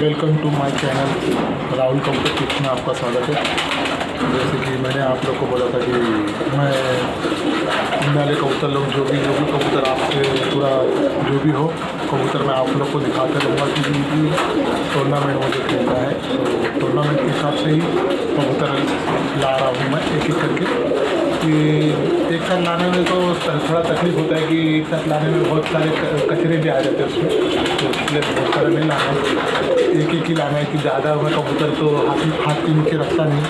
Welcome to my channel Rahul कबूतर tips में आपका स्वागत है। जैसे कि मैंने आप लोग को बोला था कि मैं इन वाले कबूतर लोग जो भी कबूतर आपसे पूरा जो भी हो कबूतर मैं आप लोग को दिखाते रहूँगा कि टूर्नामेंट मुझे खेलना है, तो टूर्नामेंट के हिसाब से ही कबूतर ला रहा हूँ मैं एक एक करके। कि एक साथ लाने में तो थोड़ा तकलीफ़ होता है कि एक साथ लाने में बहुत सारे कचरे भी आ जाते हैं उसमें, तो इसलिए बहुत सारा नहीं लाना है, एक ही लाना है कि ज़्यादा मैं कबूतर तो हाथ के नीचे रखता नहीं,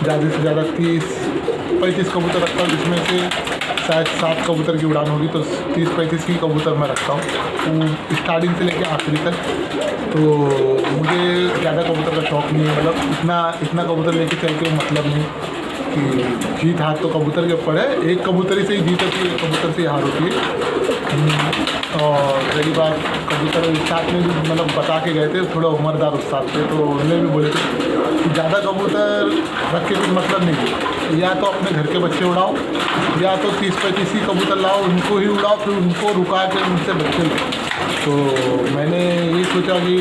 ज़्यादा से ज़्यादा 30-35 कबूतर रखता हूँ, जिसमें से शायद 7 कबूतर की उड़ान होगी, तो 30-35 ही कबूतर मैं रखता हूँ स्टार्टिंग से लेकर आखिरी तक। तो मुझे ज़्यादा कबूतर का शौक़ नहीं है, मतलब इतना कबूतर लेके चल के मतलब नहीं कि जीत हार तो कबूतर के ऊपर है, एक कबूतर ही से ही जीत होती है, कबूतर से ही हार होती है। और पहली बार कबूतर साथ में भी मतलब बता के गए थे, थोड़ा उम्रदार उस्ताद थे, तो उन्होंने भी बोले थे कि ज़्यादा कबूतर रख के कुछ मतलब नहीं, या तो अपने घर के बच्चे उड़ाओ या तो 30-35 ही कबूतर लाओ, उनको ही उड़ाओ, फिर उनको रुका के उनसे बच्चे लो। तो मैंने ये सोचा कि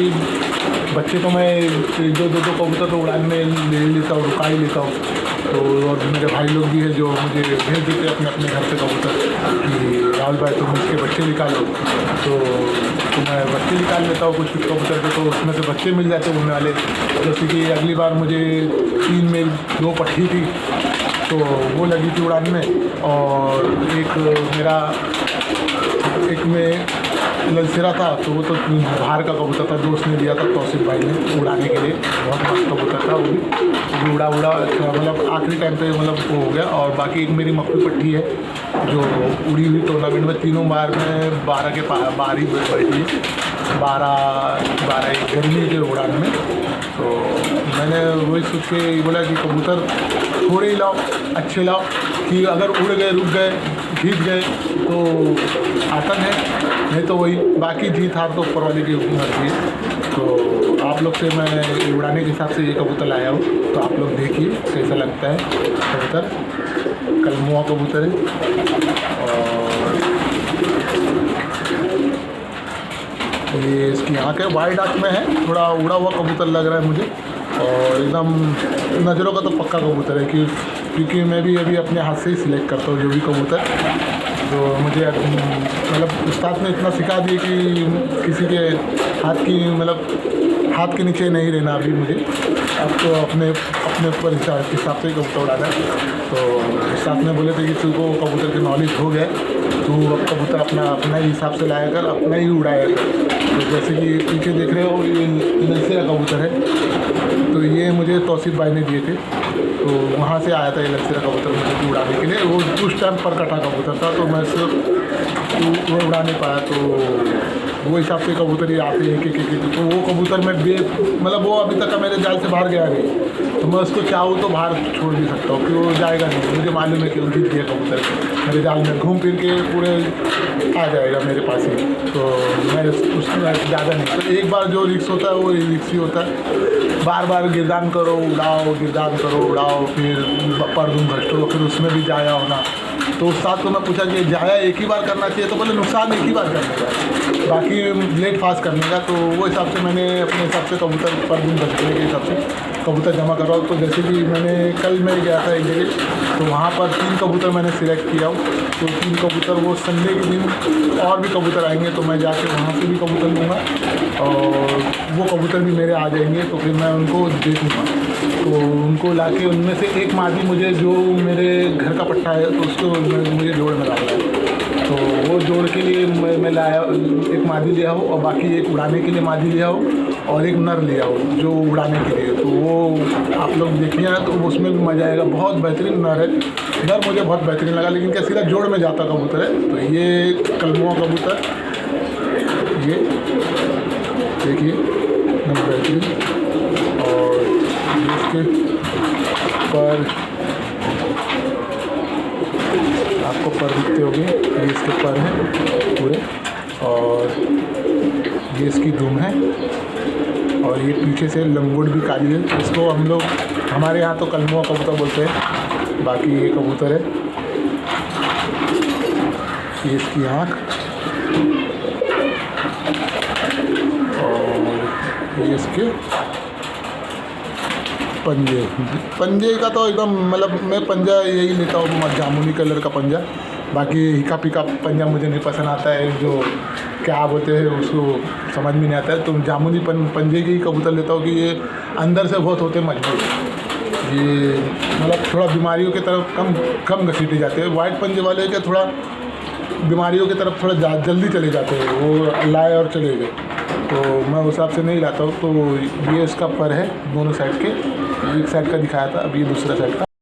बच्चे तो मैं दो कबूतर तो उड़ान में ले लेता हूँ, रुका ही लेता हूँ। तो और मेरे भाई लोग भी हैं जो मुझे भेज देते अपने अपने घर से कबूतर कि राहुल भाई तुम इसके बच्चे निकालो, तो मैं बच्चे निकाल लेता हूँ कुछ कबूतर के, तो उसमें से बच्चे मिल जाते उड़ने वाले। जैसे कि अगली बार मुझे 3 में 2 पट्टी थी, तो वो लगी थी उड़ान में, और एक में ललसेरा था, तो वो तो बाहर का कबूतर था, दोस्त ने दिया था तौसीफ भाई ने उड़ाने के लिए, बहुत मस्त कबूतर था वो भी उड़ा अच्छा, मतलब आखिरी टाइम पे मतलब वो हो गया। और बाकी एक मेरी मक्खी पट्टी है जो उड़ी हुई टूर्नामेंट में 3 बार में 12 के बाहर ही बैठी है, 12 गर्मी के उड़ान में। तो मैंने वही सोच के बोला कि कबूतर थोड़े ही लाओ, अच्छे लाओ, कि अगर उड़ गए, रुक गए, जीत गए तो आतंक है, नहीं तो वही बाकी जीत हार तो ऊपर वाले की मर्जी है। तो आप लोग से मैं उड़ाने के हिसाब से ये कबूतर लाया हूँ, तो आप लोग देखिए कैसा लगता है कबूतर। कलमुआ कबूतर है और ये इसकी आँख है, वाइट आँख में है, थोड़ा उड़ा हुआ कबूतर लग रहा है मुझे, और एकदम नज़रों का तो पक्का कबूतर है क्योंकि मैं भी अभी अपने हाथ से ही सिलेक्ट करता हूँ जो भी कबूतर जो मुझे मतलब उस्ताद ने इतना सिखा दिया कि किसी के हाथ के नीचे नहीं रहना अभी मुझे, अब तो अपने ऊपर हिसाब से ही कबूतर उड़ाना है। तो उस्ताद ने बोले थे कि तुमको कबूतर की नॉलेज हो गया, तू अब कबूतर अपना ही हिसाब से लाया कर, अपना ही उड़ाया कर। तो जैसे कि पीछे देख रहे हो ये ललसेरा कबूतर है, तो ये मुझे तौसीफ भाई ने दिए थे, तो वहाँ से आया था ये ललसेरा कबूतर मुझे उड़ाने के लिए। वो उस टाइम पर कटा कबूतर था, तो मैं सिर्फ वो उड़ा नहीं पाया, तो वो हिसाब से कबूतर ही आते हैं एक। तो वो कबूतर में मतलब वो अभी तक मेरे जाल से बाहर गया नहीं, तो मैं उसको चाहूँ तो बाहर छोड़ भी सकता हूँ कि वो जाएगा नहीं, मुझे मालूम है कि वो जीत गया कबूतर मेरे जाल में घूम फिर के पूरे आ जाएगा मेरे पास ही, तो मैं उसमें ज़्यादा नहीं। तो एक बार जो रिक्स होता है वो रिक्स ही होता है, बार गिरदान करो उड़ाओ, गिरदान करो उड़ाओ, फिर परदूम घटो, फिर उसमें भी जाया होना। तो उस साथ को मैं पूछा कि जाया एक ही बार करना चाहिए, तो बोले नुकसान एक ही बार करने का, बाकी लेट फास्ट करने का। तो वो हिसाब से मैंने अपने हिसाब से कबूतर परदूम घटने के हिसाब से कबूतर जमा करवाओ। तो जैसे कि कल मैं गया था एक जगह, तो वहाँ पर 3 कबूतर मैंने सिलेक्ट किया हूँ, तो 3 कबूतर वो संडे के दिन और भी कबूतर आएंगे, तो मैं जाके वहाँ से भी कबूतर लूँगा और वो कबूतर भी मेरे आ जाएंगे, तो फिर मैं उनको देखूँगा। तो उनको लाके उनमें से एक मादी मुझे जो मेरे घर का पट्टा है, तो उसको मुझे जोड़ में डालना है, तो वो जोड़ के लिए मैं लाया, एक मादी लिया हो और बाकी एक उड़ाने के लिए मादी लिया हो और एक नर लिया हो जो उड़ाने के लिए। तो वो आप लोग देखिए, तो उसमें भी मज़ा आएगा, बहुत बेहतरीन नर है। नर मुझे बहुत बेहतरीन लगा, लेकिन क्या सीधा जोड़ में जाता कबूतर है। तो ये कलमुआ कबूतर, ये देखिए एकदम बेहतरीन, और इसके पर आपको पर दिखते होंगे, ये इसके पर हैं पूरे, और ये इसकी दुम है, और ये पीछे से लंगोट भी काली है। इसको हम लोग हमारे यहाँ तो कलमुआ कबूतर बोलते हैं, बाकी ये कबूतर है। ये इसकी आँख, और ये इसके पंजे का तो एकदम मतलब मैं पंजा यही लेता हूँ, जामुनी कलर का पंजा। बाकी हिका पिका पंजा मुझे नहीं पसंद आता है, जो क्या बोलते हैं उसको समझ में नहीं आता है। तो जामुनी पंजे के ही कबूतर लेता हूँ कि ये अंदर से बहुत होते मजबूत, ये मतलब थोड़ा बीमारियों की तरफ कम घसीटे जाते हैं। वाइट पंजे वाले के थोड़ा बीमारियों की तरफ थोड़ा जल्दी चले जाते हैं, वो लाए और चले गए, तो मैं उस हिसाब से नहीं लाता हूँ। तो ये इसका पर है दोनों साइड के, एक साइड का दिखाया था, अब ये दूसरा साइड का।